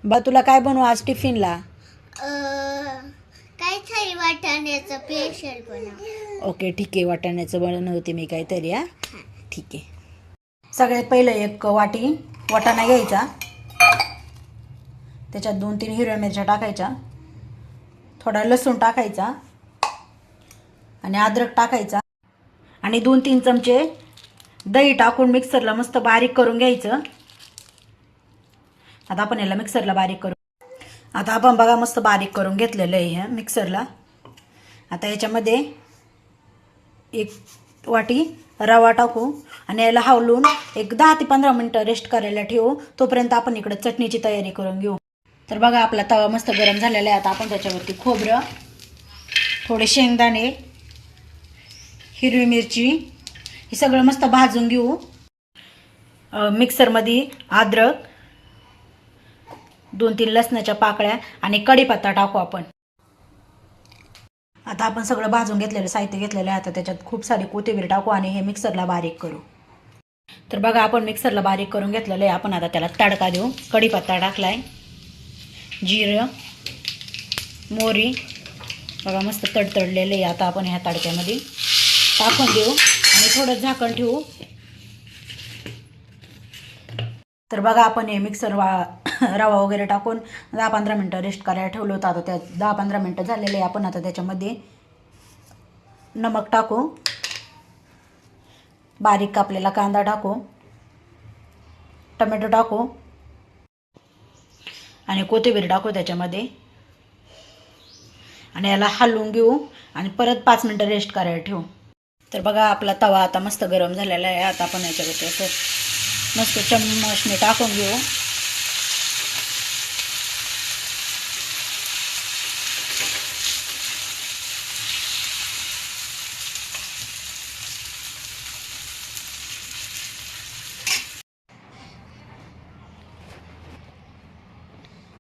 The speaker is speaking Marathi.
बा तुला काय बनवू आज टिफिनला? काहीतरी वाटाण्याचं पेशल बनव. ओके ठीक आहे, वाटाण्याचं बनवते मी काहीतरी. हा ठीक आहे. सगळ्यात पहिलं एक वाटी वाटाणा घ्यायचा, त्याच्यात 2-3 हिरव्या मिरच्या टाकायच्या, थोडा लसूण टाकायचा आणि अद्रक टाकायचा आणि 2-3 चमचे दही टाकून मिक्सरला मस्त बारीक करून घ्यायचं. आता आपण याला मिक्सरला बारीक करू. आता आपण बघा मस्त बारीक करून घेतलेलं आहे ह्या मिक्सरला. आता याच्यामध्ये 1 वाटी रवा टाकू आणि याला हलवून एक 10 ते 15 मिनटं रेस्ट करायला ठेवू. तोपर्यंत आपण इकडे चटणीची तयारी करून घेऊ. तर बघा आपला तवा मस्त गरम झालेला आहे. आता आपण त्याच्यावरती खोबरं, थोडे शेंगदाणे, हिरवी मिरची हे सगळं मस्त भाजून घेऊ. मिक्सरमध्ये अद्रक, 2-3 लसणाच्या पाकळ्या आणि कढीपत्ता टाकू आपण. आता आपण सगळं भाजून घेतलेलं साहित्य घेतलेलं आहे. आता त्याच्यात खूप सारी कोथिंबीर टाकू आणि हे मिक्सरला बारीक करू. तर बघा आपण मिक्सरला बारीक करून घेतलेलं आहे. आपण आता त्याला तडका देऊ. कढीपत्ता टाकलाय, जिरं, मोहरी बघा मस्त तडतडलेले आहे. आता आपण ह्या तडक्यामध्ये टाकून देऊ आणि थोडं झाकण ठेवू. तर बघा आपण हे मिक्सर रवा वगैरे टाकून 10-15 मिनटं रेस्ट करायला ठेवलं होतं. आता त्या 10-15 मिनटं झालेले आहे. आपण आता त्याच्यामध्ये नमक टाकू, बारीक कापलेला कांदा टाकू, टोमॅटो टाकू आणि कोथिंबीर टाकू त्याच्यामध्ये आणि याला हलवून घेऊ आणि परत 5 मिनटं रेस्ट करायला ठेवू. तर बघा आपला तवा आता मस्त गरम झालेला आहे. आता आपण याच्यावरती असं मस्त चम्मचने टाकून घेऊ